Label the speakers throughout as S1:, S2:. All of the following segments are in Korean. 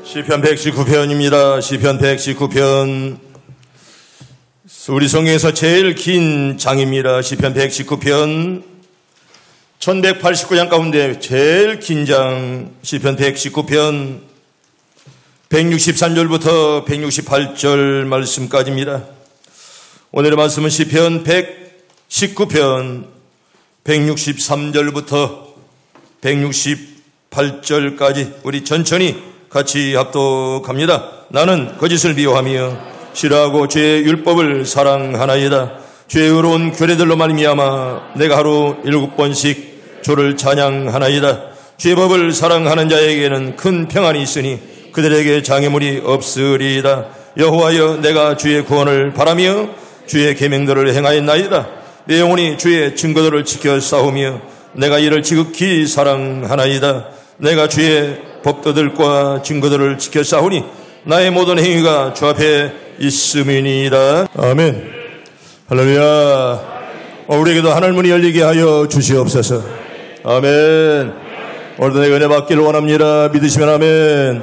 S1: 시편 119편입니다. 시편 119편. 우리 성경에서 제일 긴 장입니다. 시편 119편. 1189장 가운데 제일 긴 장, 시편 119편. 163절부터 168절 말씀까지입니다. 오늘의 말씀은 시편 119편 163절부터 168절까지 우리 천천히 같이 합독합니다. 나는 거짓을 미워하며 싫어하고 주의 율법을 사랑하나이다. 주의 의로운 규례들로 말미암아 내가 하루 7번씩 주를 찬양하나이다. 주의 법을 사랑하는 자에게는 큰 평안이 있으니 그들에게 장애물이 없으리이다. 여호와여, 내가 주의 구원을 바라며 주의 계명들을 행하였나이다. 내 영혼이 주의 증거들을 지켜 싸우며 내가 이를 지극히 사랑하나이다. 내가 주의 법도들과 증거들을 지켜 싸우니 나의 모든 행위가 주 앞에 있음이니이다. 아멘. 할렐루야. 우리에게도 하늘 문이 열리게 하여 주시옵소서. 아멘. 오늘도 내가 은혜 받기를 원합니다. 믿으시면 아멘.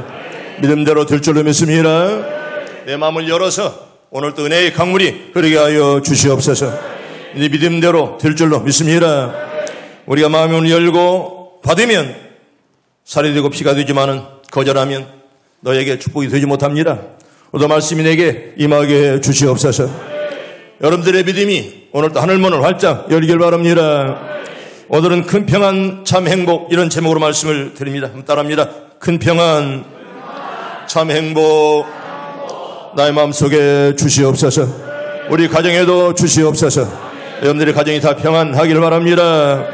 S1: 믿음대로 될 줄로 믿습니다. 내 마음을 열어서 오늘도 은혜의 강물이 흐르게 하여 주시옵소서. 이 믿음대로 될 줄로 믿습니다. 우리가 마음을 열고 받으면 살이 되고 피가 되지만은 거절하면 너에게 축복이 되지 못합니다. 오늘 말씀이 내게 임하게 해 주시옵소서. 여러분들의 믿음이 오늘도 하늘문을 활짝 열길 바랍니다. 오늘은 큰 평안 참 행복, 이런 제목으로 말씀을 드립니다. 따라합니다. 큰 평안 참 행복 나의 마음속에 주시옵소서. 우리 가정에도 주시옵소서. 여러분들의 가정이 다 평안하기를 바랍니다.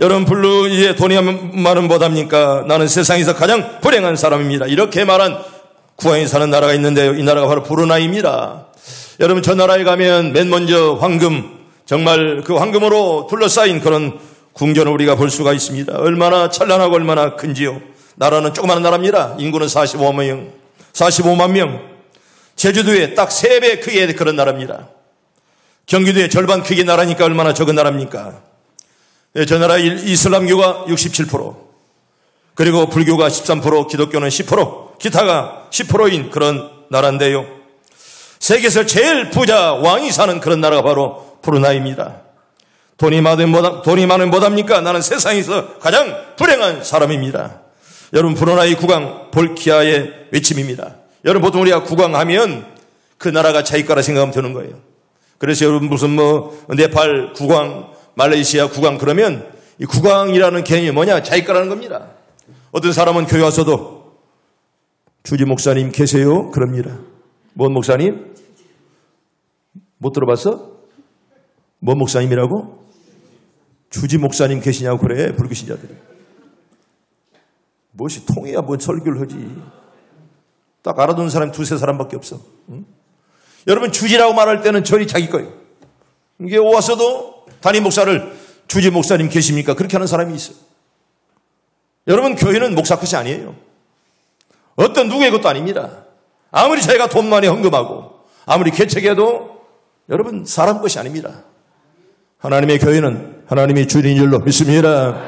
S1: 여러분, 별로 이제 돈이 많은 보답니까? 나는 세상에서 가장 불행한 사람입니다. 이렇게 말한 구왕에 사는 나라가 있는데요. 이 나라가 바로 브루나이입니다. 여러분, 저 나라에 가면 맨 먼저 황금, 정말 그 황금으로 둘러싸인 그런 궁전을 우리가 볼 수가 있습니다. 얼마나 찬란하고 얼마나 큰지요. 나라는 조그마한 나라입니다. 인구는 45만 명. 제주도에 딱 3배 크기의 그런 나라입니다. 경기도의 절반 크기의 나라니까 얼마나 적은 나라입니까? 저 나라 이슬람교가 67%, 그리고 불교가 13%, 기독교는 10%, 기타가 10%인 그런 나라인데요. 세계에서 제일 부자 왕이 사는 그런 나라가 바로 브루나이입니다. 돈이 많은 보답니까? 나는 세상에서 가장 불행한 사람입니다. 여러분, 브루나이 국왕 볼키아의 외침입니다. 여러분, 보통 우리가 국왕하면 그 나라가 자기 거라 생각하면 되는 거예요. 그래서 여러분, 무슨 네팔 국왕, 말레이시아 국왕 그러면 이 국왕이라는 개념이 뭐냐? 자기 거라는 겁니다. 어떤 사람은 교회 와서도 주지 목사님 계세요? 그럽니다. 뭔 목사님? 못 들어봤어? 뭔 목사님이라고? 주지 목사님 계시냐고 그래, 불교신자들이. 무엇이 통해야 뭔 설교를 하지. 딱 알아두는 사람이 2-3사람밖에 없어. 응? 여러분, 주지라고 말할 때는 저리 자기 거예요. 이게 와서도 담임 목사를 주지 목사님 계십니까? 그렇게 하는 사람이 있어요. 여러분, 교회는 목사 것이 아니에요. 어떤 누구의 것도 아닙니다. 아무리 자기가 돈 많이 헌금하고 아무리 개척해도 여러분, 사람 것이 아닙니다. 하나님의 교회는 하나님이 주인인 줄로 믿습니다.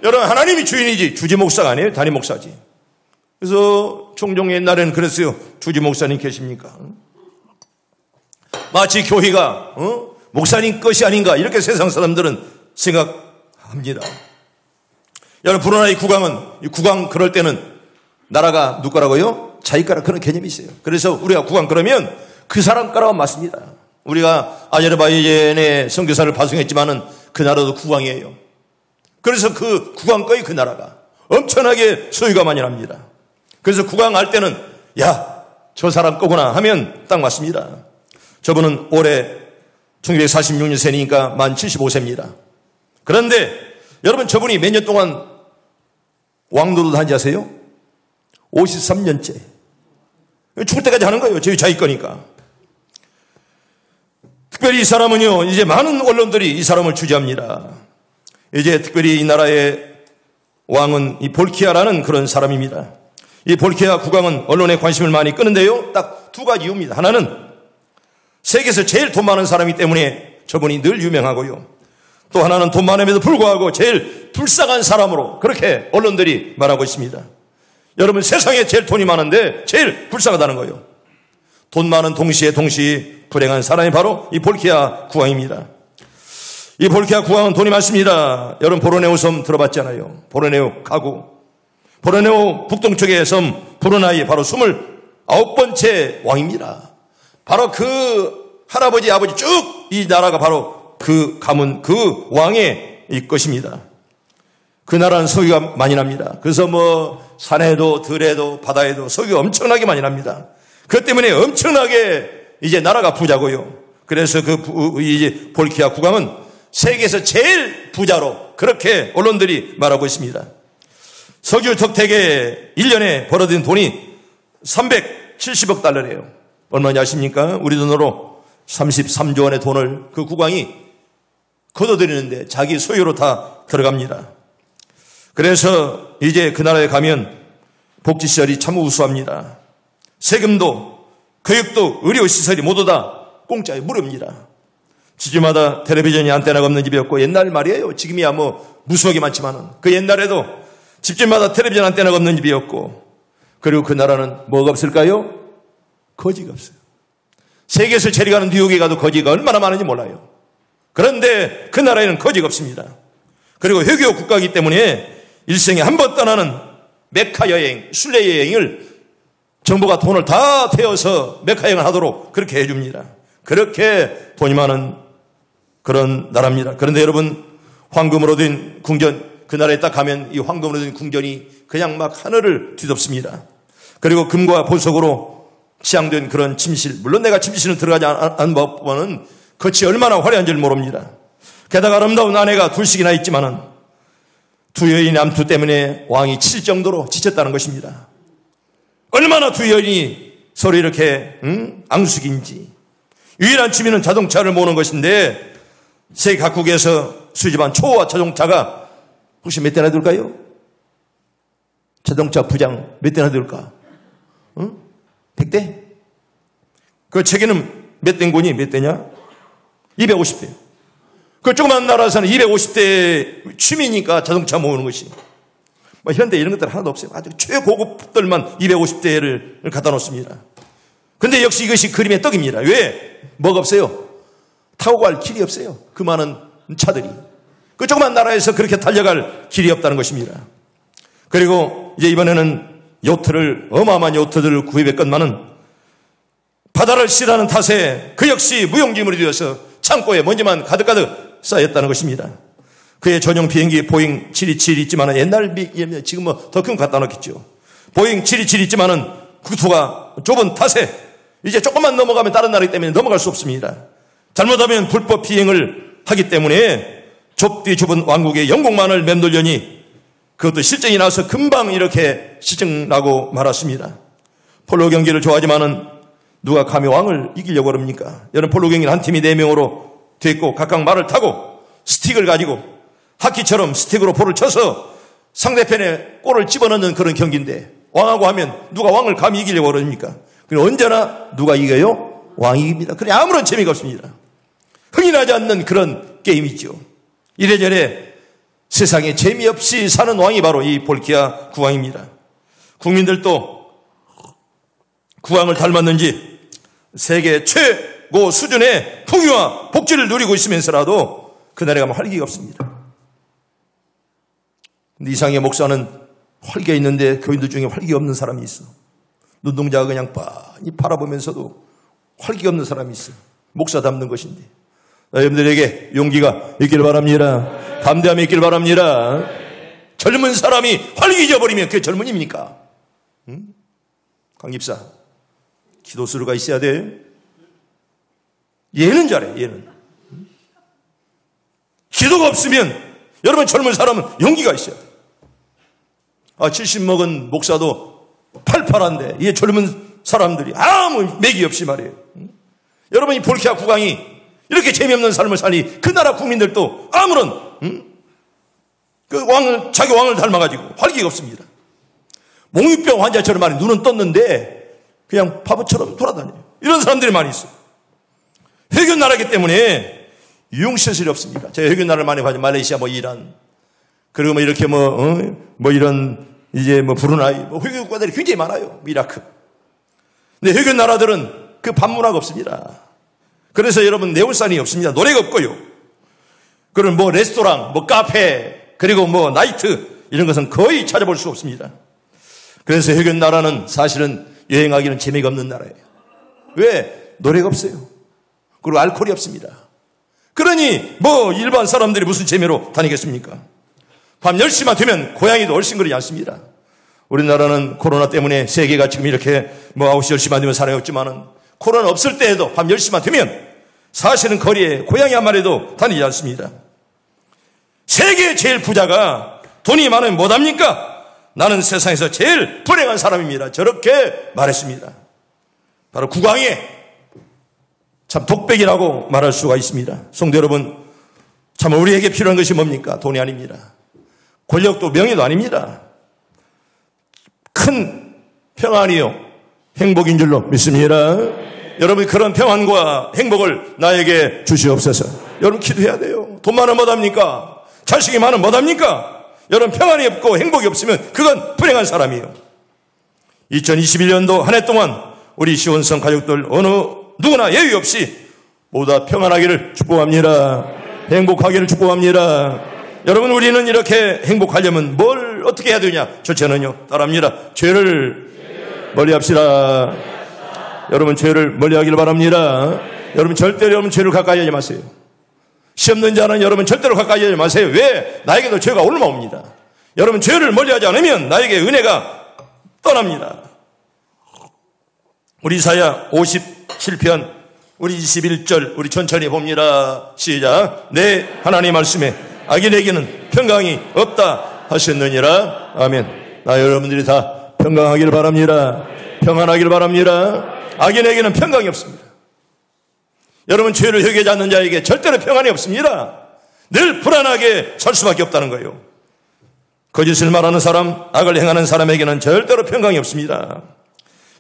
S1: 여러분, 하나님이 주인이지 주지 목사가 아니에요. 담임 목사지. 그래서 종종 옛날에는 그랬어요. 주지 목사님 계십니까? 마치 교회가 목사님 것이 아닌가, 이렇게 세상 사람들은 생각합니다. 여러분, 브루나이 국왕은, 이 국왕 그럴 때는 나라가 누구 거라고요? 자기 거라, 그런 개념이 있어요. 그래서 우리가 국왕 그러면 그 사람 거라고 맞습니다. 우리가 아제르바이잔의 선교사를 파송했지만은 그 나라도 국왕이에요. 그래서 그 국왕 거의 그 나라가 엄청나게 소유가 많이 납니다. 그래서 국왕 할 때는 야, 저 사람 거구나 하면 딱 맞습니다. 저분은 올해 1946년생이니까 만 75세입니다. 그런데 여러분, 저분이 몇 년 동안 왕노릇 한지 아세요? 53년째. 죽을 때까지 하는 거예요. 자기 거니까. 특별히 이 사람은요, 이제 많은 언론들이 이 사람을 주지합니다. 이제 특별히 이 나라의 왕은 이 볼키아라는 그런 사람입니다. 이 볼키아 국왕은 언론에 관심을 많이 끄는데요. 딱 2가지 이유입니다. 하나는 세계에서 제일 돈 많은 사람이기 때문에 저분이 늘 유명하고요. 또 하나는 돈 많음에도 불구하고 제일 불쌍한 사람으로 그렇게 언론들이 말하고 있습니다. 여러분, 세상에 제일 돈이 많은데 제일 불쌍하다는 거예요. 돈 많은 동시에 불행한 사람이 바로 이 볼키아 국왕입니다. 이 볼키아 국왕은 돈이 많습니다. 여러분, 보르네오 섬 들어봤잖아요. 보르네오 가구. 보르네오 북동쪽의 섬 브루나이 바로 29번째 왕입니다. 바로 그 할아버지 아버지 쭉 이 나라가 바로 그 가문 그 왕의 이 것입니다. 그 나라는 석유가 많이 납니다. 그래서 산에도 들에도 바다에도 석유가 엄청나게 많이 납니다. 그것 때문에 엄청나게 이제 나라가 부자고요. 그래서 이제 볼키아 국왕은 세계에서 제일 부자로 그렇게 언론들이 말하고 있습니다. 석유 덕택에 1년에 벌어들인 돈이 370억 달러래요. 얼마냐 아십니까? 우리 돈으로 33조 원의 돈을 그 국왕이 걷어들이는데 자기 소유로 다 들어갑니다. 그래서 이제 그 나라에 가면 복지시설이 참 우수합니다. 세금도 교육도 의료시설이 모두 다 공짜에 무료입니다. 집집마다 텔레비전이 안테나가 없는 집이 없고, 옛날 말이에요. 지금이야 무수하게 많지만은 그 옛날에도 집집마다 텔레비전 안테나가 없는 집이 없고, 그리고 그 나라는 뭐가 없을까요? 거지가 없어요. 세계에서 저리 가는 뉴욕에 가도 거지가 얼마나 많은지 몰라요. 그런데 그 나라에는 거지가 없습니다. 그리고 회교 국가이기 때문에 일생에 한 번 떠나는 메카 여행, 순례 여행을 정부가 돈을 다 태워서 메카 여행을 하도록 그렇게 해줍니다. 그렇게 돈이 많은 그런 나라입니다. 그런데 여러분, 황금으로 된 궁전, 그 나라에 딱 가면 이 황금으로 된 궁전이 그냥 막 하늘을 뒤덮습니다. 그리고 금과 보석으로 치장된 그런 침실, 물론 내가 침실은 들어가지 않은 법과는 겉이 얼마나 화려한지를 모릅니다. 게다가 아름다운 아내가 둘씩이나 있지만은 두 여인의 남투 때문에 왕이 칠 정도로 지쳤다는 것입니다. 얼마나 두 여인이 서로 이렇게 앙숙인지. 유일한 취미는 자동차를 모으는 것인데 세계 각국에서 수집한 초호화 자동차가 혹시 몇 대나 될까요? 자동차 부장 몇 대나 될까? 100대? 그 책에는 몇 대인 거니? 몇 대냐? 250대. 그 조그만 나라에서는 250대 취미니까 자동차 모으는 것이. 현대 이런 것들 하나도 없어요. 아주 최고급들만 250대를 갖다 놓습니다. 근데 역시 이것이 그림의 떡입니다. 왜? 뭐가 없어요? 타고 갈 길이 없어요. 그 많은 차들이. 그 조그만 나라에서 그렇게 달려갈 길이 없다는 것입니다. 그리고 이제 이번에는 어마어마한 요트들을 구입했건만은 바다를 싫어하는 탓에 그 역시 무용지물이 되어서 창고에 먼지만 가득가득 쌓였다는 것입니다. 그의 전용 비행기 보잉 727 있지만은 옛날 지금 더 큰 거 갖다 놓겠죠. 보잉 727 있지만은 국토가 좁은 탓에 이제 조금만 넘어가면 다른 나라이기 때문에 넘어갈 수 없습니다. 잘못하면 불법 비행을 하기 때문에 좁디 좁은 왕국의 영국만을 맴돌려니 그것도 실정이 나서 금방 이렇게 실증나고 말았습니다. 폴로 경기를 좋아하지만은 누가 감히 왕을 이기려고 그럽니까? 여러분, 폴로 경기는 한 팀이 4명으로 돼 있고 각각 말을 타고 스틱을 가지고 하키처럼 스틱으로 볼을 쳐서 상대편에 골을 집어넣는 그런 경기인데, 왕하고 하면 누가 왕을 감히 이기려고 그럽니까? 그럼 언제나 누가 이겨요? 왕이 이깁니다. 그래 아무런 재미가 없습니다. 흥이 나지 않는 그런 게임이죠. 이래저래 세상에 재미없이 사는 왕이 바로 이 볼키아 국왕입니다. 국민들도 국왕을 닮았는지 세계 최고 수준의 풍요와 복지를 누리고 있으면서라도 그 나라에 가면 활기가 없습니다. 근데 이상의 목사는 활기가 있는데 교인들 중에 활기가 없는 사람이 있어. 눈동자가 그냥 빤히 바라보면서도 활기가 없는 사람이 있어. 목사 닮는 것인데. 여러분들에게 용기가 있길 바랍니다. 담대함이 있길 바랍니다. 젊은 사람이 활기 잊어버리면 그게 젊은입니까? 강 집사, 기도수루가 있어야 돼. 얘는 잘해, 얘는. 기도가 없으면 여러분 젊은 사람은 용기가 있어야 돼. 70 먹은 목사도 팔팔한데 이 젊은 사람들이 아무 맥이 없이 말이에요. 여러분, 이 볼키아 국왕이 이렇게 재미없는 삶을 사니 그 나라 국민들도 아무런 자기 왕을 닮아가지고 활기가 없습니다. 몽유병 환자처럼 말이 눈은 떴는데 그냥 바보처럼 돌아다녀요. 이런 사람들이 많이 있어요. 회교 나라이기 때문에 유흥시설이 없습니다. 제가 회교 나라를 많이 봐요. 말레이시아, 이란. 그리고 이렇게 이런 이제 브루나이, 회교 국가들이 굉장히 많아요. 이라크. 근데 회교 나라들은 그 밥 문화가 없습니다. 그래서 여러분 네온산이 없습니다. 노래가 없고요. 그런 레스토랑, 카페, 그리고 나이트 이런 것은 거의 찾아볼 수 없습니다. 그래서 회교 나라는 사실은 여행하기는 재미가 없는 나라예요. 왜? 노래가 없어요. 그리고 알코올이 없습니다. 그러니 일반 사람들이 무슨 재미로 다니겠습니까? 밤 10시만 되면 고양이도 얼씬거리지 않습니다. 우리나라는 코로나 때문에 세계가 지금 이렇게 9시 10시만 되면 사람이 없지만은 코로나 없을 때에도 밤 10시만 되면 사실은 거리에 고양이 한 마리도 다니지 않습니다. 세계 제일 부자가 돈이 많으면 못합니까? 나는 세상에서 제일 불행한 사람입니다. 저렇게 말했습니다. 바로 국왕의 참 독백이라고 말할 수가 있습니다. 성도 여러분, 참 우리에게 필요한 것이 뭡니까? 돈이 아닙니다. 권력도 명예도 아닙니다. 큰 평안이요 행복인 줄로 믿습니다. 여러분 그런 평안과 행복을 나에게 주시옵소서. 여러분 기도해야 돼요. 돈 많으면 못합니까? 자식이 많으면 못합니까? 여러분 평안이 없고 행복이 없으면 그건 불행한 사람이에요. 2021년도 한 해 동안 우리 시온성 가족들 어느 누구나 예외 없이 모두 다 평안하기를 축복합니다. 행복하기를 축복합니다. 여러분 우리는 이렇게 행복하려면 뭘 어떻게 해야 되냐? 첫째는요 따라합니다. 죄를 멀리합시다. 여러분 죄를 멀리하기를 바랍니다. 여러분 절대로 여러분 죄를 가까이 하지 마세요. 시험 는 자는 여러분 절대로 가까이 하지 마세요. 왜? 나에게도 죄가 올라옵니다. 여러분 죄를 멀리하지 않으면 나에게 은혜가 떠납니다. 우리 이사야 57편 우리 21절 우리 천천히 봅니다. 시작. 내 하나님 말씀에 악인에게는 평강이 없다 하셨느니라. 아멘. 나 여러분들이 다 평강하기를 바랍니다. 평안하기를 바랍니다. 악인에게는 평강이 없습니다. 여러분 죄를 회개하지 않는 자에게 절대로 평안이 없습니다. 늘 불안하게 살 수밖에 없다는 거예요. 거짓을 말하는 사람, 악을 행하는 사람에게는 절대로 평강이 없습니다.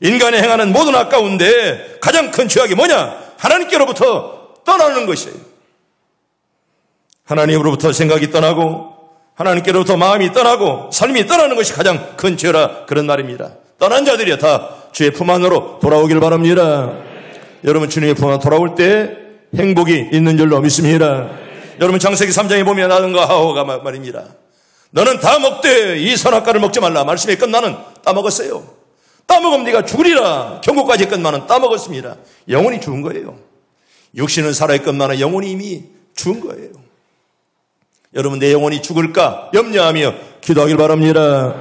S1: 인간이 행하는 모든 악 가운데 가장 큰 죄악이 뭐냐? 하나님께로부터 떠나는 것이에요. 하나님으로부터 생각이 떠나고 하나님께로부터 마음이 떠나고 삶이 떠나는 것이 가장 큰 죄라 그런 말입니다. 떠난 자들이야 다 주의 품 안으로 돌아오길 바랍니다. 여러분 주님의 품 안으로 돌아올 때 행복이 있는 줄로 믿습니다. 여러분 창세기 3장에 보면 아담과 하와가 말입니다. 너는 다 먹되 이 선악과를 먹지 말라. 말씀이 끝나는 따먹었어요. 따먹으면 네가 죽으리라. 경고까지 끝나는 따먹었습니다. 영혼이 죽은 거예요. 육신은 살아있건만은 영혼이 이미 죽은 거예요. 여러분 내 영혼이 죽을까 염려하며 기도하길 바랍니다.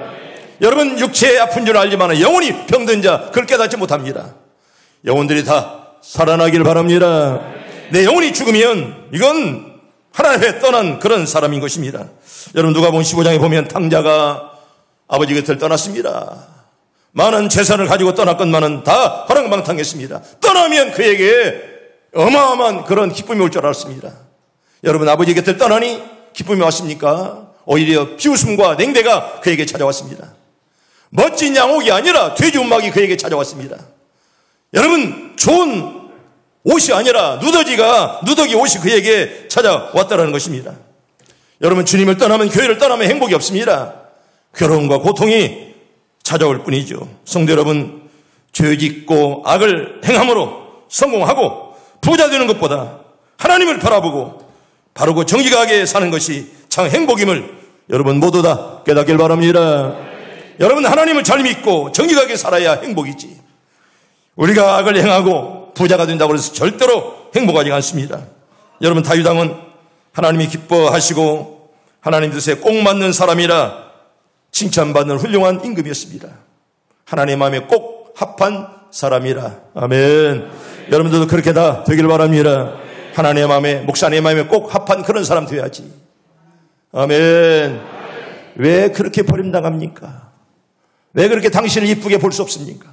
S1: 여러분 육체에 아픈 줄 알지만 영혼이 병든 자 그걸 깨닫지 못합니다. 영혼들이 다 살아나길 바랍니다. 내 영혼이 죽으면 이건 하나님에 떠난 그런 사람인 것입니다. 여러분 누가복음 15장에 보면 탕자가 아버지 곁을 떠났습니다. 많은 재산을 가지고 떠났건만은 다 허랑방탕했습니다. 떠나면 그에게 어마어마한 그런 기쁨이 올 줄 알았습니다. 여러분 아버지 곁을 떠나니 기쁨이 왔습니까? 오히려 비웃음과 냉대가 그에게 찾아왔습니다. 멋진 양옥이 아니라 돼지 움막이 그에게 찾아왔습니다. 여러분 좋은 옷이 아니라 누더기 옷이 그에게 찾아왔다는 것입니다. 여러분 주님을 떠나면 교회를 떠나면 행복이 없습니다. 괴로움과 고통이 찾아올 뿐이죠. 성도 여러분 죄 짓고 악을 행함으로 성공하고 부자 되는 것보다 하나님을 바라보고 바르고 정직하게 사는 것이 참 행복임을 여러분 모두 다 깨닫길 바랍니다. 여러분 하나님을 잘 믿고 정직하게 살아야 행복이지. 우리가 악을 행하고 부자가 된다고 해서 절대로 행복하지 않습니다. 여러분 다윗 왕은 하나님이 기뻐하시고 하나님 뜻에 꼭 맞는 사람이라 칭찬받는 훌륭한 임금이었습니다. 하나님의 마음에 꼭 합한 사람이라. 아멘. 여러분들도 그렇게 다 되길 바랍니다. 하나님의 마음에, 목사님의 마음에 꼭 합한 그런 사람 되어야지. 아멘. 왜 그렇게 버림당합니까? 왜 그렇게 당신을 이쁘게 볼 수 없습니까?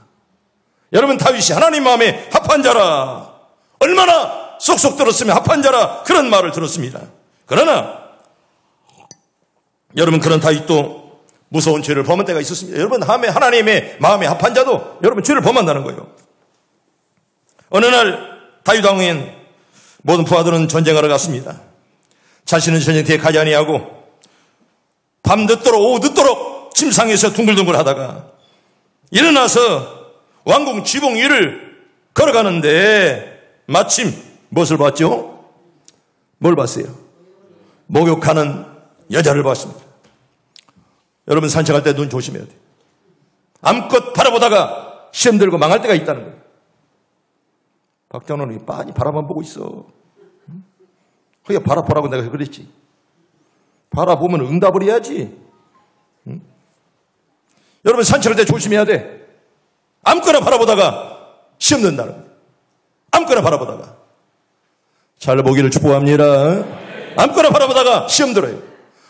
S1: 여러분 다윗이 하나님 마음에 합한 자라. 얼마나 쏙쏙 들었으면 합한 자라 그런 말을 들었습니다. 그러나 여러분 그런 다윗도 무서운 죄를 범한 때가 있었습니다. 여러분 하나님의 마음에 합한 자도 여러분 죄를 범한다는 거예요. 어느 날 다윗 왕은 모든 부하들은 전쟁하러 갔습니다. 자신은 전쟁터에 가지 아니하고 밤 늦도록 오후 늦도록 침상에서 둥글둥글 하다가 일어나서 왕궁 지붕 위를 걸어가는데 마침 무엇을 봤죠? 뭘 봤어요? 목욕하는 여자를 봤습니다. 여러분 산책할 때 눈 조심해야 돼요. 암껏 바라보다가 시험 들고 망할 때가 있다는 거예요. 박장로는 빤히 바라만 보고 있어. 그게 바라보라고 내가 그랬지. 바라보면 응답을 해야지. 여러분 산책할 때 조심해야 돼. 아무거나 바라보다가 시험 든다는 거예요. 아무거나 바라보다가. 잘 보기를 축복합니다. 아무거나 바라보다가 시험 들어요.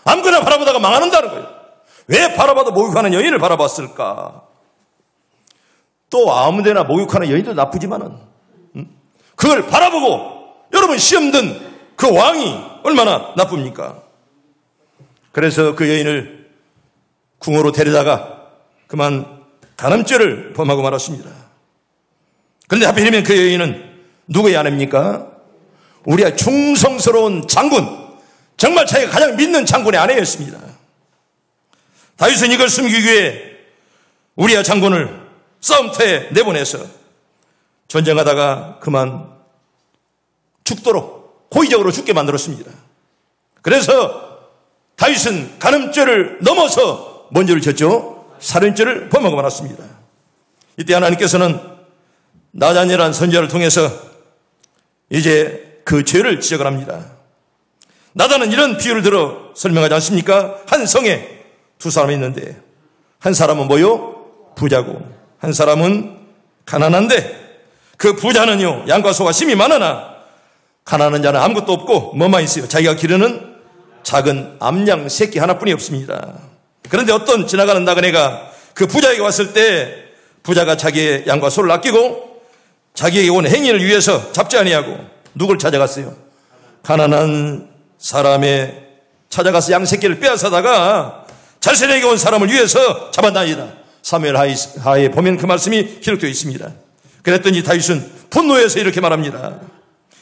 S1: 아무거나 바라보다가 망하는다는 거예요. 왜 바라봐도 목욕하는 여인을 바라봤을까? 또 아무데나 목욕하는 여인도 나쁘지만은 그걸 바라보고 여러분 시험 든 그 왕이 얼마나 나쁩니까? 그래서 그 여인을 궁으로 데려다가 그만 간음죄를 범하고 말았습니다. 그런데 하필이면 그 여인은 누구의 아내입니까? 우리의 충성스러운 장군, 정말 자기가 가장 믿는 장군의 아내였습니다. 다윗은 이걸 숨기기 위해 우리의 장군을 싸움터에 내보내서 전쟁하다가 그만 죽도록 고의적으로 죽게 만들었습니다. 그래서 다윗은 간음죄를 넘어서 뭔 죄를 졌죠? 살인죄를 범하고 말았습니다. 이때 하나님께서는 나단이라는 선지자를 통해서 이제 그 죄를 지적을 합니다. 나단은 이런 비유를 들어 설명하지 않습니까? 한 성에 두 사람이 있는데 한 사람은 뭐요? 부자고 한 사람은 가난한데 그 부자는요 양과 소가 심이 많으나 가난한 자는 아무것도 없고 뭐만 있어요? 자기가 기르는 작은 암양 새끼 하나뿐이 없습니다. 그런데 어떤 지나가는 나그네가 그 부자에게 왔을 때 부자가 자기의 양과 소를 아끼고 자기에게 온 행위를 위해서 잡지 아니하고 누굴 찾아갔어요? 가난한 사람의 찾아가서 양 새끼를 빼앗아다가 자신에게 온 사람을 위해서 잡아다니다. 사무엘 하에 보면 그 말씀이 기록되어 있습니다. 그랬더니 다윗은 분노해서 이렇게 말합니다.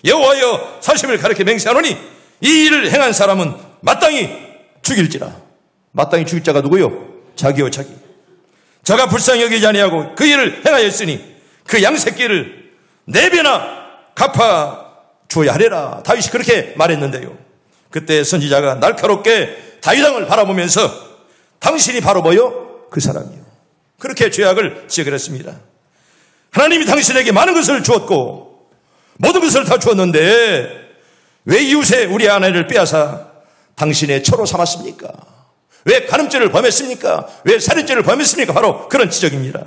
S1: 여호와여 사심을 가리켜 맹세하노니 이 일을 행한 사람은 마땅히 죽일지라. 마땅히 죽일 자가 누구요? 자기요 자기. 저가 불쌍히 여기지 아니하고 그 일을 행하였으니 그 양새끼를 4배나 갚아 주어야 하리라. 다윗이 그렇게 말했는데요. 그때 선지자가 날카롭게 다윗 왕을 바라보면서 당신이 바로 뭐요? 그 사람이요. 그렇게 죄악을 지적을 했습니다. 하나님이 당신에게 많은 것을 주었고 모든 것을 다 주었는데 왜 이웃의 우리 아내를 빼앗아 당신의 처로 삼았습니까? 왜 간음죄를 범했습니까? 왜 살인죄를 범했습니까? 바로 그런 지적입니다.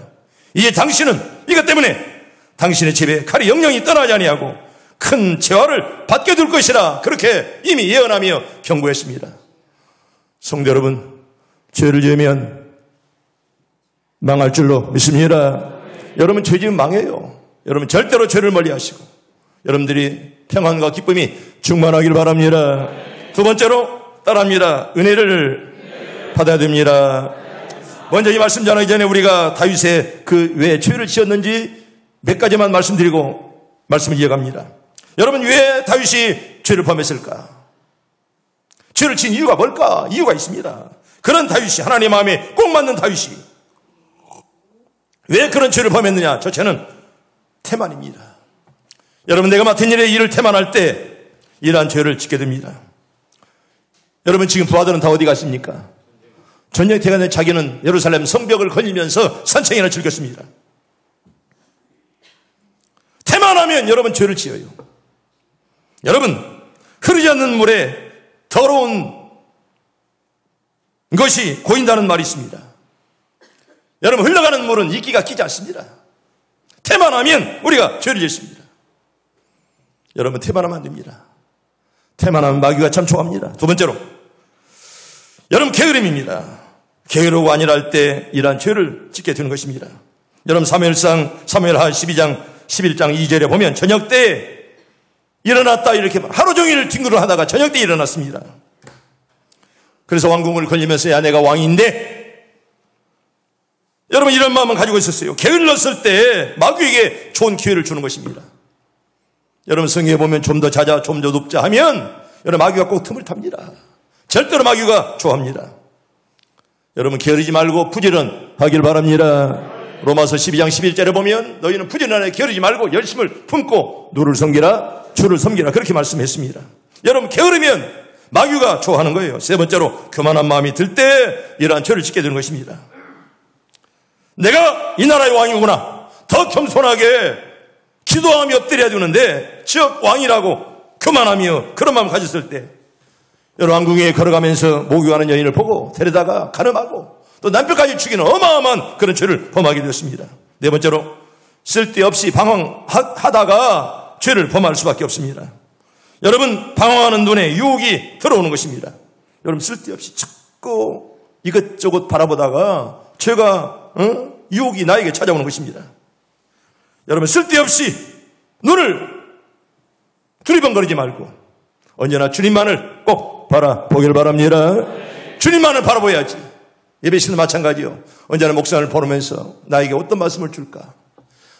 S1: 이제 당신은 이것 때문에 당신의 집에 칼이 영영이 떠나지 아니하고 큰 재화를 받게 될 것이라 그렇게 이미 예언하며 경고했습니다. 성도 여러분, 죄를 지으면 망할 줄로 믿습니다. 여러분 죄 지으면 망해요. 여러분 절대로 죄를 멀리하시고 여러분들이 평안과 기쁨이 충만하기를 바랍니다. 두 번째로 따라합니다. 은혜를 받아야 됩니다. 먼저 이 말씀 전하기 전에 우리가 다윗의 그 왜 죄를 지었는지 몇 가지만 말씀드리고 말씀을 이어갑니다. 여러분 왜 다윗이 죄를 범했을까? 죄를 지은 이유가 뭘까? 이유가 있습니다. 그런 다윗이 하나님의 마음에 꼭 맞는 다윗이 왜 그런 죄를 범했느냐? 저 죄는 태만입니다. 여러분 내가 맡은 일을 태만할 때 이러한 죄를 짓게 됩니다. 여러분 지금 부하들은 다 어디 갔습니까? 전쟁 퇴근에 자기는 예루살렘 성벽을 걸리면서 산책이나 즐겼습니다. 태만하면 여러분 죄를 지어요. 여러분 흐르지 않는 물에 더러운 것이 고인다는 말이 있습니다. 여러분 흘러가는 물은 이끼가 끼지 않습니다. 태만하면 우리가 죄를 짓습니다. 여러분 태만하면 안 됩니다. 태만하면 마귀가 참 좋아합니다. 두 번째로 여러분 게으름입니다. 게으르고 안일할 때 이러한 죄를 짓게 되는 것입니다. 여러분 사무엘하 12장 11장 2절에 보면 저녁 때에 일어났다 이렇게 하루 종일 뒹굴을 하다가 저녁 때에 일어났습니다. 그래서 왕궁을 걸리면서 야 내가 왕인데 여러분 이런 마음은 가지고 있었어요. 게을렀을 때 마귀에게 좋은 기회를 주는 것입니다. 여러분 성경에 보면 좀 더 자자 좀 더 눕자 하면 여러분 마귀가 꼭 틈을 탑니다. 절대로 마귀가 좋아합니다. 여러분 게으르지 말고 부지런하길 바랍니다. 로마서 12장 11절에 보면 너희는 부지런하게 게으르지 말고 열심을 품고 누를 섬기라, 주를 섬기라, 그렇게 말씀했습니다. 여러분 게으르면 마귀가 좋아하는 거예요. 세 번째로 교만한 마음이 들 때 이러한 죄를 짓게 되는 것입니다. 내가 이 나라의 왕이구나, 더 겸손하게 기도하며 엎드려야 되는데 즉 왕이라고 교만하며 그런 마음 가졌을 때, 여러분 왕궁에 걸어가면서 목욕하는 여인을 보고 데려다가 간음하고 또 남편까지 죽이는 어마어마한 그런 죄를 범하게 되었습니다. 네 번째로 쓸데없이 방황하다가 죄를 범할 수밖에 없습니다. 여러분 방황하는 눈에 유혹이 들어오는 것입니다. 여러분 쓸데없이 자꾸 이것저것 바라보다가 죄가 유혹이 나에게 찾아오는 것입니다. 여러분 쓸데없이 눈을 두리번거리지 말고 언제나 주님만을 꼭 바라보길 바랍니다. 주님만을 바라봐야지. 예배시는 마찬가지요. 언제나 목사를 보면서 나에게 어떤 말씀을 줄까?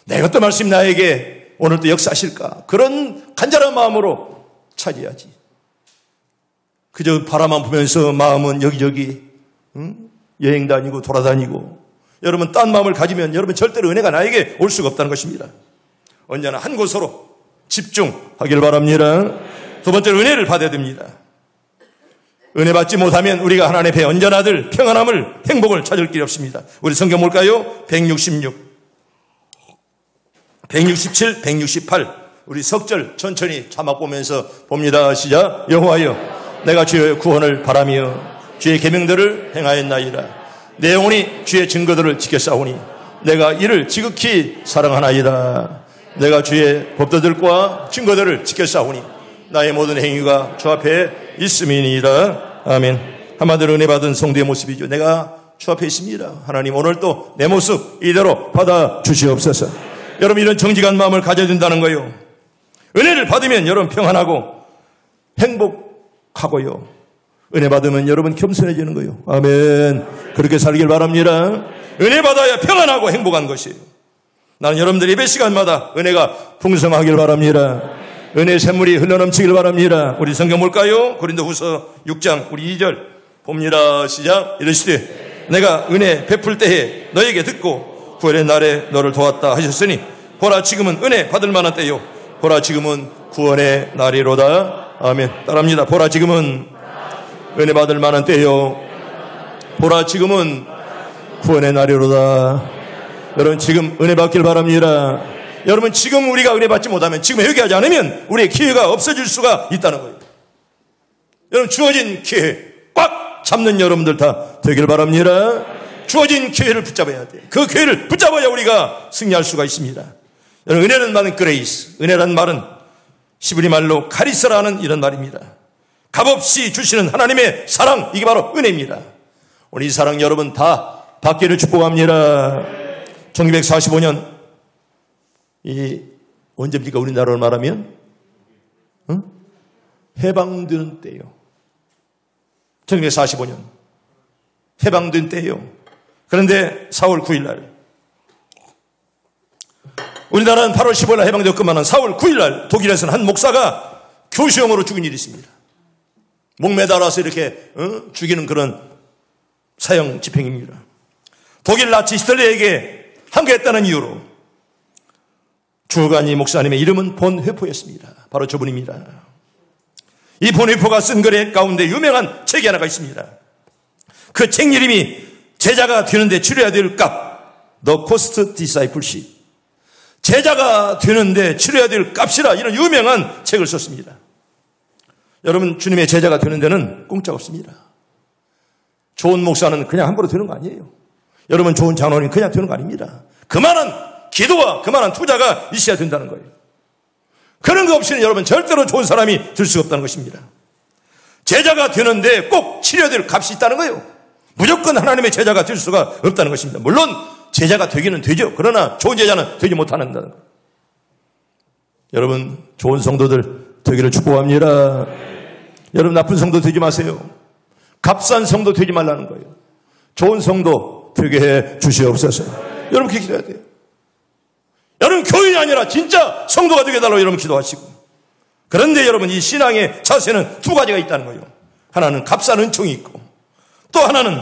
S1: 내가 어떤 말씀이 나에게 오늘도 역사하실까? 그런 간절한 마음으로 찾아야지. 그저 바라만 보면서 마음은 여기저기 여행 다니고 돌아다니고, 여러분 딴 마음을 가지면 여러분 절대로 은혜가 나에게 올 수가 없다는 것입니다. 언제나 한 곳으로 집중하길 바랍니다. 두 번째로 은혜를 받아야 됩니다. 은혜 받지 못하면 우리가 하나님 앞에 언제나 늘 평안함을, 행복을 찾을 길이 없습니다. 우리 성경 볼까요? 166, 167, 168 우리 석절 천천히 자막 보면서 봅니다. 시작. 여호와여, 내가 주의 구원을 바라며 주의 계명들을 행하였나이다. 내 영혼이 주의 증거들을 지켰사오니 내가 이를 지극히 사랑하나이다. 내가 주의 법도들과 증거들을 지켰사오니 나의 모든 행위가 주 앞에 있음이니이다. 아멘. 한마디로 은혜 받은 성도의 모습이죠. 내가 주 앞에 있습니다. 하나님 오늘 또 내 모습 이대로 받아 주시옵소서. 여러분 이런 정직한 마음을 가져야 된다는 거예요. 은혜를 받으면 여러분 평안하고 행복하고요. 은혜 받으면 여러분 겸손해지는 거예요. 아멘. 그렇게 살길 바랍니다. 은혜 받아야 평안하고 행복한 것이에요. 나는 여러분들 예배 시간마다 은혜가 풍성하길 바랍니다. 은혜의 샘물이 흘러넘치길 바랍니다. 우리 성경 볼까요? 고린도후서 6장 우리 2절 봅니다. 시작. 이르시되 내가 은혜 베풀 때에 너에게 듣고 구원의 날에 너를 도왔다 하셨으니 보라 지금은 은혜 받을 만한 때요 보라 지금은 구원의 날이로다. 아멘. 따라합니다. 보라 지금은 은혜 받을 만한 때요 보라 지금은 구원의 날이로다. 여러분 지금 은혜 받길 바랍니다. 여러분 지금 우리가 은혜 받지 못하면, 지금 회개하지 않으면 우리의 기회가 없어질 수가 있다는 거예요. 여러분 주어진 기회 꽉 잡는 여러분들 다 되길 바랍니다. 주어진 기회를 붙잡아야 돼요. 그 기회를 붙잡아야 우리가 승리할 수가 있습니다. 여러분 은혜는 말은 그레이스, 은혜란 말은 히브리 말로 카리스라는 이런 말입니다. 값없이 주시는 하나님의 사랑, 이게 바로 은혜입니다. 오늘 이 사랑 여러분 다 받기를 축복합니다. 1945년 언제입니까? 우리나라로 말하면 해방되는 때예요. 1945년 해방된 때예요. 그런데 4월 9일 날, 우리나라는 8월 15일 날 해방되었건만은 4월 9일 날 독일에서는 한 목사가 교수형으로 죽은 일이 있습니다. 목 매달아서 이렇게 죽이는 그런 사형 집행입니다. 독일 나치 히틀러에게 항거했다는 이유로 죽어간 이 목사님의 이름은 본회포였습니다. 바로 저분입니다. 이 본회포가 쓴 글 가운데 유명한 책이 하나가 있습니다. 그 책 이름이 제자가 되는데 치러야 될 값, The Cost Discipleship. 제자가 되는데 치러야 될 값이라, 이런 유명한 책을 썼습니다. 여러분 주님의 제자가 되는 데는 공짜 없습니다. 좋은 목사는 그냥 함부로 되는 거 아니에요. 여러분 좋은 장로는 그냥 되는 거 아닙니다. 그만한 기도와 그만한 투자가 있어야 된다는 거예요. 그런 거 없이는 여러분 절대로 좋은 사람이 될 수가 없다는 것입니다. 제자가 되는데 꼭 치러야 될 값이 있다는 거예요. 무조건 하나님의 제자가 될 수가 없다는 것입니다. 물론 제자가 되기는 되죠. 그러나 좋은 제자는 되지 못하는 거예요. 여러분 좋은 성도들 되기를 축복합니다. 여러분 나쁜 성도 되지 마세요. 값싼 성도 되지 말라는 거예요. 좋은 성도 되게 해 주시옵소서. 여러분 그렇게 기도해야 돼요. 여러분 교인이 아니라 진짜 성도가 되게 해달라고 여러분 기도하시고. 그런데 여러분 이 신앙의 자세는 두 가지가 있다는 거예요. 하나는 값싼 은총이 있고 또 하나는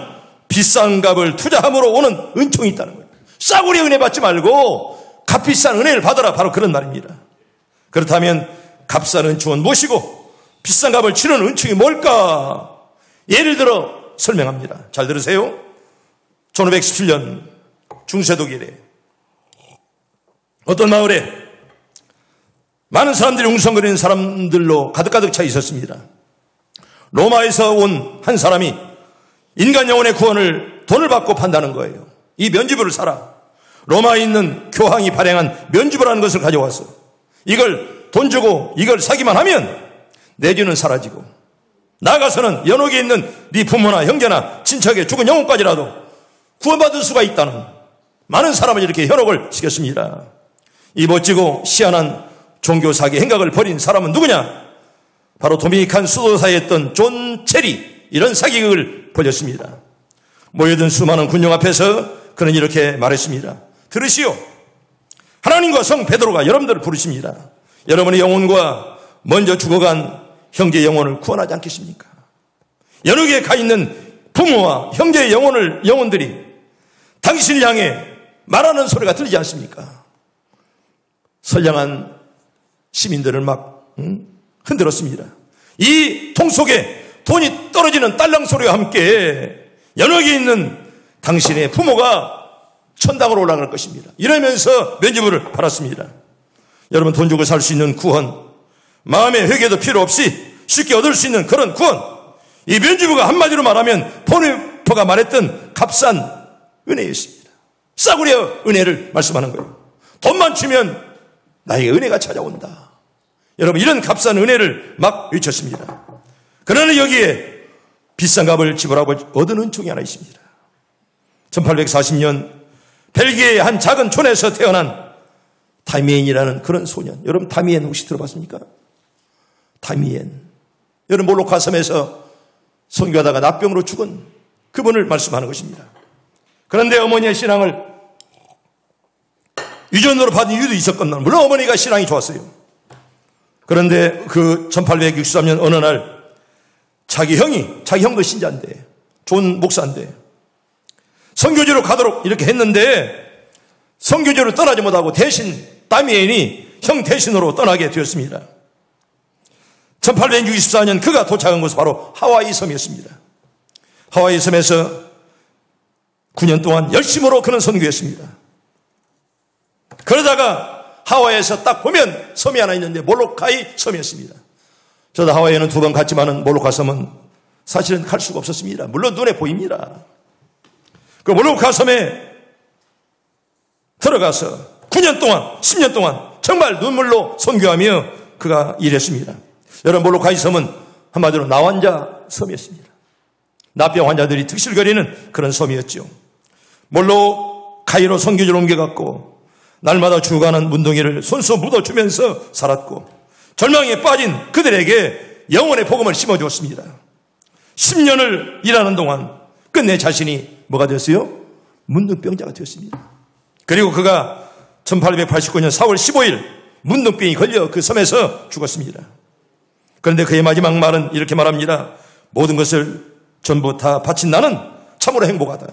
S1: 비싼 값을 투자함으로 오는 은총이 있다는 거예요. 싸구려 은혜 받지 말고 값비싼 은혜를 받아라. 바로 그런 말입니다. 그렇다면 값싼 은총은 무엇이고 비싼 값을 치르는 은총이 뭘까? 예를 들어 설명합니다. 잘 들으세요. 1517년 중세독일에 어떤 마을에 많은 사람들이 웅성거리는 사람들로 가득가득 차 있었습니다. 로마에서 온 한 사람이 인간 영혼의 구원을 돈을 받고 판다는 거예요. 이 면죄부를 사라. 로마에 있는 교황이 발행한 면죄부라는 것을 가져와서 이걸 돈 주고 이걸 사기만 하면 내 죄는 사라지고 나아가서는 연옥에 있는 네 부모나 형제나 친척의 죽은 영혼까지라도 구원받을 수가 있다는 많은 사람을 이렇게 현혹을 시켰습니다. 이 멋지고 희한한 종교사기 행각을 벌인 사람은 누구냐? 바로 도미니칸 수도사였던 존 체리. 이런 사기극을 벌였습니다. 모여든 수많은 군용 앞에서 그는 이렇게 말했습니다. 들으시오. 하나님과 성 베드로가 여러분들을 부르십니다. 여러분의 영혼과 먼저 죽어간 형제의 영혼을 구원하지 않겠습니까? 연옥에 가 있는 부모와 형제의 영혼들이 당신을 향해 말하는 소리가 들리지 않습니까? 선량한 시민들을 막 흔들었습니다. 이 통 속에 돈이 떨어지는 딸랑 소리와 함께 연옥에 있는 당신의 부모가 천당으로 올라갈 것입니다. 이러면서 면죄부를 받았습니다. 여러분, 돈 주고 살 수 있는 구원, 마음의 회개도 필요 없이 쉽게 얻을 수 있는 그런 구원, 이 면죄부가 한마디로 말하면 보네퍼가 말했던 값싼 은혜였습니다. 싸구려 은혜를 말씀하는 거예요. 돈만 주면 나에게 은혜가 찾아온다. 여러분, 이런 값싼 은혜를 막 외쳤습니다. 그러나 여기에 비싼 값을 지불하고 얻은 은총이 하나 있습니다. 1840년 벨기에의 한 작은 촌에서 태어난 다미엔이라는 그런 소년. 여러분, 다미엔 혹시 들어봤습니까? 다미엔. 여러분, 몰로카 섬에서 선교하다가 납병으로 죽은 그분을 말씀하는 것입니다. 그런데 어머니의 신앙을 유전으로 받은 이유도 있었건만, 물론 어머니가 신앙이 좋았어요. 그런데 그 1863년 어느 날 자기 형도 신자인데, 존 목사인데, 선교지로 가도록 이렇게 했는데, 선교지로 떠나지 못하고 대신 다미엔이 형 대신으로 떠나게 되었습니다. 1864년 그가 도착한 곳은 바로 하와이 섬이었습니다. 하와이 섬에서 9년 동안 열심으로 그는 선교했습니다. 그러다가 하와이에서 딱 보면 섬이 하나 있는데 몰로카이 섬이었습니다. 저도 하와이에는 2번 갔지만은 몰로카 섬은 사실은 갈 수가 없었습니다. 물론 눈에 보입니다. 그 몰로카 섬에 들어가서 9년 동안, 10년 동안 정말 눈물로 선교하며 그가 일했습니다. 여러분, 몰로카이 섬은 한마디로 나환자 섬이었습니다. 나병 환자들이 득실거리는 그런 섬이었죠. 몰로카이로 선교지로 옮겨갔고 날마다 죽어가는 문둥이를 손수 묻어주면서 살았고 절망에 빠진 그들에게 영혼의 복음을 심어주었습니다. 10년을 일하는 동안 끝내 자신이 뭐가 되었어요? 문둥병자가 되었습니다. 그리고 그가 1889년 4월 15일 문둥병이 걸려 그 섬에서 죽었습니다. 그런데 그의 마지막 말은 이렇게 말합니다. 모든 것을 전부 다 바친 나는 참으로 행복하다.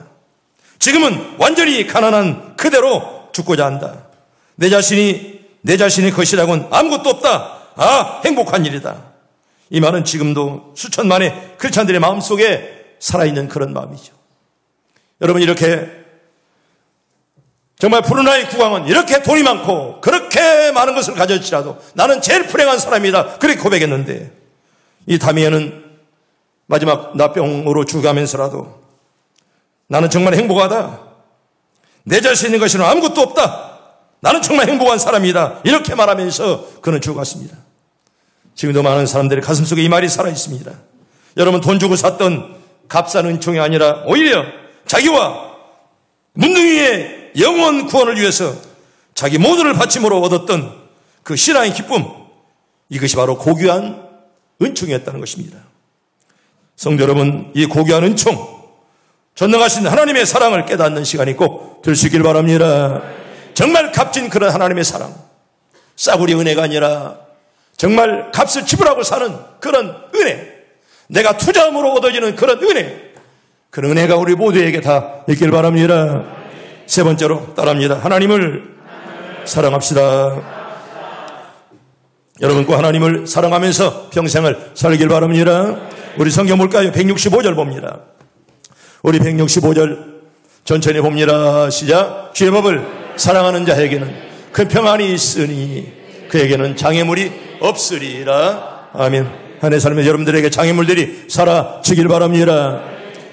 S1: 지금은 완전히 가난한 그대로 죽고자 한다. 내 자신이 것이라고는 아무것도 없다. 아, 행복한 일이다. 이 말은 지금도 수천만의 크리스찬들의 마음속에 살아있는 그런 마음이죠. 여러분, 이렇게 정말 브루나이 국왕은 이렇게 돈이 많고 그렇게 많은 것을 가졌지라도 나는 제일 불행한 사람이다. 그렇게 고백했는데 이 다미엔은 마지막 나병으로 죽어가면서라도 나는 정말 행복하다. 내 자신인 것이는 아무것도 없다. 나는 정말 행복한 사람이다. 이렇게 말하면서 그는 죽어갔습니다. 지금도 많은 사람들의 가슴속에 이 말이 살아있습니다. 여러분, 돈 주고 샀던 값싼 은총이 아니라 오히려 자기와 문둥이의 영원 구원을 위해서 자기 모두를 바침으로 얻었던 그 신앙의 기쁨, 이것이 바로 고귀한 은총이었다는 것입니다. 성도 여러분, 이 고귀한 은총, 전능하신 하나님의 사랑을 깨닫는 시간이 꼭 될 수 있길 바랍니다. 정말 값진 그런 하나님의 사랑, 싸구려 은혜가 아니라 정말 값을 지불하고 사는 그런 은혜, 내가 투자함으로 얻어지는 그런 은혜, 그 은혜가 우리 모두에게 다 있길 바랍니다. 세 번째로 따라합니다. 하나님을 사랑합시다. 여러분 꼭 하나님을 사랑하면서 평생을 살길 바랍니다. 우리 성경 볼까요? 165절 봅니다. 우리 165절 천천히 봅니다. 시작. 주의 법을 사랑하는 자에게는 그 평안이 있으니 그에게는 장애물이 없으리라. 아멘. 한해 살면서 여러분들에게 장애물들이 사라지길 바랍니다.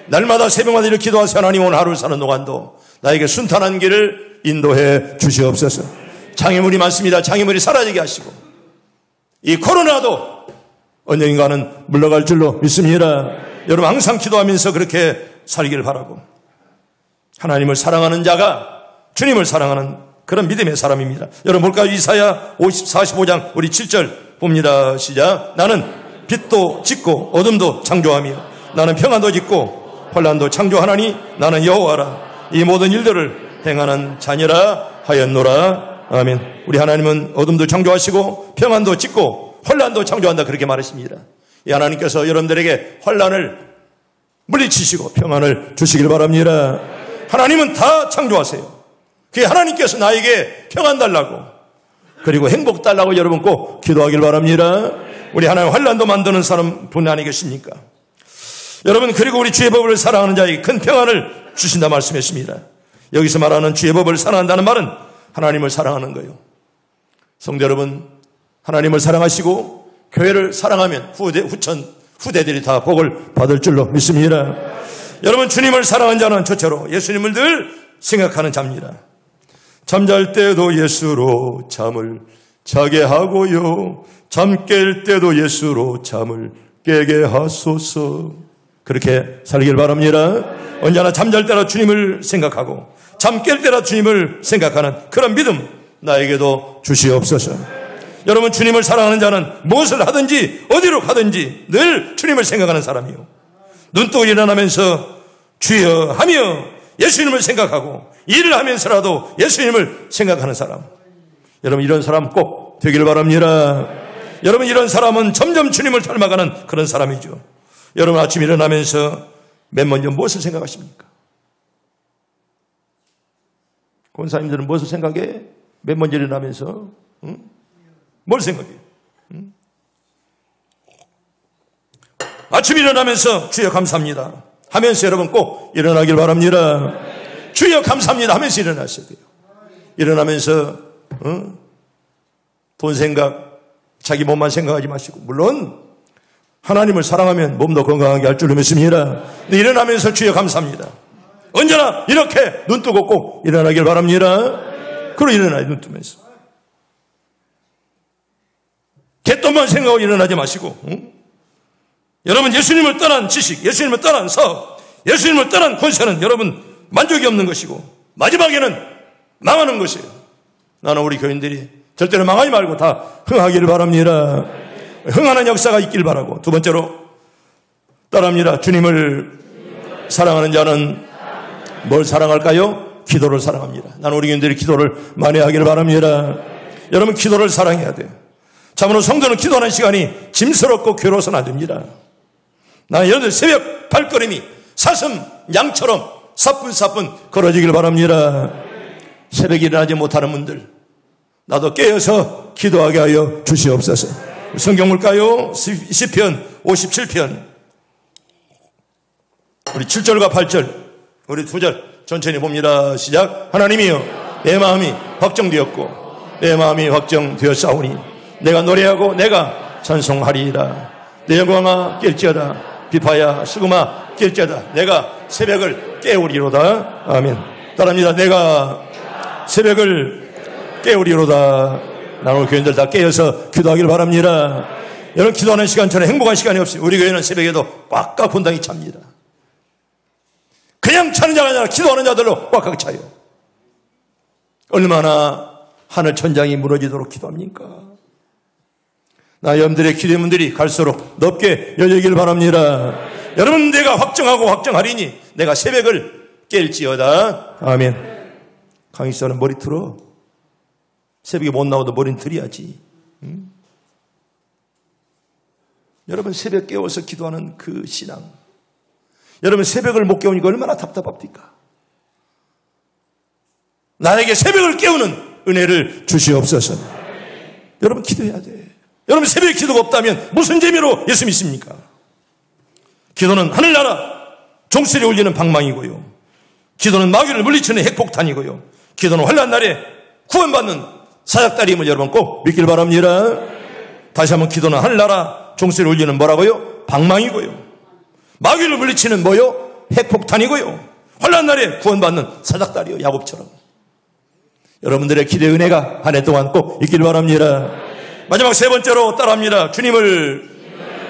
S1: 날마다 새벽마다 이렇게 기도하세요. 하나님 오늘 하루 사는 동안도 나에게 순탄한 길을 인도해 주시옵소서. 장애물이 많습니다. 장애물이 사라지게 하시고 이 코로나도 언젠가는 물러갈 줄로 믿습니다. 여러분 항상 기도하면서 그렇게 살기를 바라고 하나님을 사랑하는 자가 주님을 사랑하는 그런 믿음의 사람입니다. 여러분 볼까요? 이사야 45장 우리 7절 봅니다. 시작. 나는 빛도 짓고 어둠도 창조하며 나는 평안도 짓고 혼란도 창조하나니 나는 여호와라. 이 모든 일들을 행하는 자녀라 하였노라. 아멘. 우리 하나님은 어둠도 창조하시고 평안도 짓고 혼란도 창조한다 그렇게 말하십니다. 이 하나님께서 여러분들에게 혼란을 물리치시고 평안을 주시길 바랍니다. 하나님은 다 창조하세요. 그게 하나님께서 나에게 평안 달라고 그리고 행복 달라고 여러분 꼭 기도하길 바랍니다. 우리 하나님 혼란도 만드는 사람 분 아니겠습니까? 여러분 그리고 우리 주의 법을 사랑하는 자에게 큰 평안을 주신다 말씀했습니다. 여기서 말하는 주의 법을 사랑한다는 말은 하나님을 사랑하는 거예요. 성도 여러분 하나님을 사랑하시고 교회를 사랑하면 후대들이 다 복을 받을 줄로 믿습니다. 여러분 주님을 사랑한 자는 첫째로 예수님을 늘 생각하는 자입니다. 잠잘 때도 예수로 잠을 자게 하고요 잠 깰 때도 예수로 잠을 깨게 하소서. 그렇게 살길 바랍니다. 언제나 잠잘 때라 주님을 생각하고 잠 깰 때라 주님을 생각하는 그런 믿음 나에게도 주시옵소서. 여러분 주님을 사랑하는 자는 무엇을 하든지 어디로 가든지 늘 주님을 생각하는 사람이요 눈 뜨고 일어나면서 주여 하며 예수님을 생각하고 일을 하면서라도 예수님을 생각하는 사람. 여러분 이런 사람 꼭 되길 바랍니다. 여러분 이런 사람은 점점 주님을 닮아가는 그런 사람이죠. 여러분 아침 일어나면서 맨 먼저 무엇을 생각하십니까? 권사님들은 무엇을 생각해? 맨 먼저 일어나면서 뭘 생각해요? 아침 일어나면서 주여 감사합니다 하면서 여러분 꼭 일어나길 바랍니다. 주여 감사합니다 하면서 일어나셔야 돼요. 일어나면서 돈 생각 자기 몸만 생각하지 마시고 물론 하나님을 사랑하면 몸도 건강하게 할 줄로 믿습니다. 근데 일어나면서 주여 감사합니다. 언제나 이렇게 눈 뜨고 꼭 일어나길 바랍니다. 그리고 일어나요. 눈 뜨면서 개똥만 생각하고 일어나지 마시고 여러분 예수님을 떠난 지식, 예수님을 떠난 사업, 예수님을 떠난 권세는 여러분 만족이 없는 것이고 마지막에는 망하는 것이에요. 나는 우리 교인들이 절대로 망하지 말고 다 흥하기를 바랍니다. 흥하는 역사가 있길 바라고. 두 번째로 따라합니다. 주님을 사랑하는 자는 뭘 사랑할까요? 기도를 사랑합니다. 나는 우리 교인들이 기도를 많이 하기를 바랍니다. 여러분 기도를 사랑해야 돼요. 참으로 성도는 기도하는 시간이 짐스럽고 괴로워서는 안 됩니다. 나는 여러분들 새벽 발걸음이 사슴 양처럼 사뿐사뿐 걸어지길 바랍니다. 새벽에 일어나지 못하는 분들 나도 깨어서 기도하게 하여 주시옵소서. 성경 볼까요? 시편 57편 우리 7절과 8절 우리 2절 천천히 봅니다. 시작. 하나님이여 내 마음이 확정되었고 내 마음이 확정되었사오니 내가 노래하고 내가 찬송하리이다. 내 영광아 깰지어다. 비파야 수금아 깰지어다. 내가 새벽을 깨우리로다. 아멘. 따라합니다. 내가 새벽을 깨우리로다. 나는 우리 교인들 다 깨어서 기도하기를 바랍니다. 여러분 기도하는 시간처럼 행복한 시간이 없어요. 우리 교회는 새벽에도 꽉꽉 본당이 찹니다. 그냥 차는 자가 아니라 기도하는 자들로 꽉꽉 차요. 얼마나 하늘 천장이 무너지도록 기도합니까? 나 여러분들의 기도문들이 갈수록 넓게 열리길 바랍니다. 여러분 내가 확정하고 확정하리니 내가 새벽을 깰지어다. 아멘. 강의사는 머리 틀어. 새벽에 못 나오도 머리는 들어야지. 여러분 새벽 깨워서 기도하는 그 신앙 여러분 새벽을 못 깨우니까 얼마나 답답합니까? 나에게 새벽을 깨우는 은혜를 주시옵소서. 여러분 기도해야 돼. 여러분 새벽에 기도가 없다면 무슨 재미로 예수 믿습니까? 기도는 하늘나라 종소리 울리는 방망이고요. 기도는 마귀를 물리치는 핵폭탄이고요. 기도는 환난 날에 구원받는 사약다리임을 여러분 꼭 믿길 바랍니다. 다시 한번 기도는 하늘나라 종소리 울리는 뭐라고요? 방망이고요. 마귀를 물리치는 뭐요? 핵폭탄이고요. 환난 날에 구원받는 사약다리요. 야곱처럼. 여러분들의 기도의 은혜가 한 해 동안 꼭 있길 바랍니다. 마지막 세 번째로 따라합니다. 주님을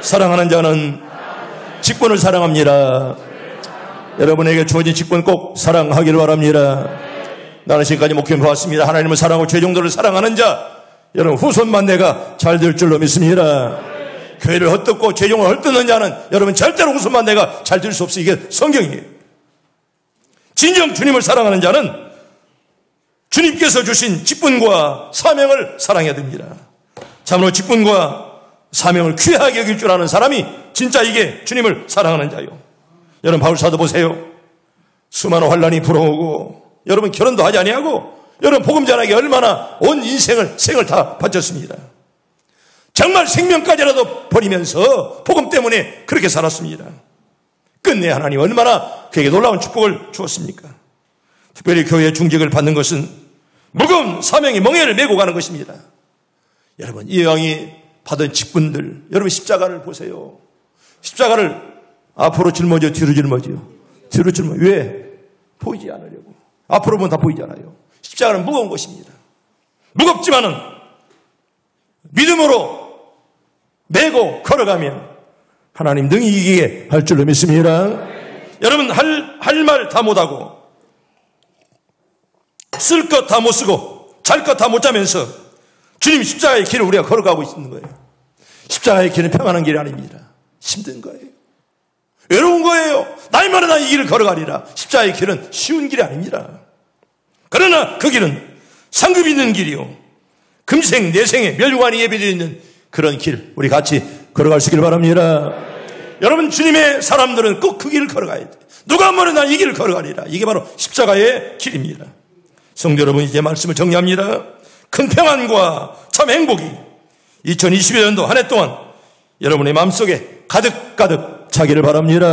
S1: 사랑하는 자는 직분을 사랑합니다. 여러분에게 주어진 직분 꼭 사랑하기를 바랍니다. 나는 지금까지 목회해 보았습니다. 하나님을 사랑하고 죄종들을 사랑하는 자, 여러분 후손만 내가 잘 될 줄로 믿습니다. 교회를 헛듣고 죄종을 헐뜯는 자는 여러분 절대로 후손만 내가 잘 될 수 없어. 이게 성경이에요. 진정 주님을 사랑하는 자는 주님께서 주신 직분과 사명을 사랑해야 됩니다. 참으로 직분과 사명을 귀하게 여길 줄 아는 사람이 진짜 이게 주님을 사랑하는 자요. 여러분 바울사도 보세요. 수많은 환난이 불어오고 여러분 결혼도 하지 아니하고 여러분 복음 전하기 얼마나 온 생을 다 바쳤습니다. 정말 생명까지라도 버리면서 복음 때문에 그렇게 살았습니다. 끝내 하나님 얼마나 그에게 놀라운 축복을 주었습니까? 특별히 교회의 중직을 받는 것은 무거운 사명의 멍에를 메고 가는 것입니다. 여러분 이 왕이 받은 직분들, 여러분 십자가를 보세요. 십자가를 앞으로 짊어져 뒤로 짊어져요. 뒤로 짊어져. 왜? 보이지 않으려고. 앞으로 보면 다 보이지 않아요. 십자가는 무거운 것입니다. 무겁지만은 믿음으로 메고 걸어가면 하나님 등이 이기게 할 줄로 믿습니다. 여러분 할 말 다 못하고 쓸 것 다 못 쓰고 잘 것 다 못 자면서 주님 십자가의 길을 우리가 걸어가고 있는 거예요. 십자가의 길은 평안한 길이 아닙니다. 힘든 거예요. 외로운 거예요. 나이 많은 이 길을 걸어가리라. 십자가의 길은 쉬운 길이 아닙니다. 그러나 그 길은 상급 있는 길이요. 금생 내생에 멸류관이 예비되어 있는 그런 길 우리 같이 걸어갈 수 있길 바랍니다. 여러분 주님의 사람들은 꼭 그 길을 걸어가야 돼. 누가 뭐는 난 이 길을 걸어가리라. 이게 바로 십자가의 길입니다. 성도 여러분 이제 말씀을 정리합니다. 큰 평안과 참 행복이 2022년도 한 해 동안 여러분의 마음속에 가득 차기를 바랍니다.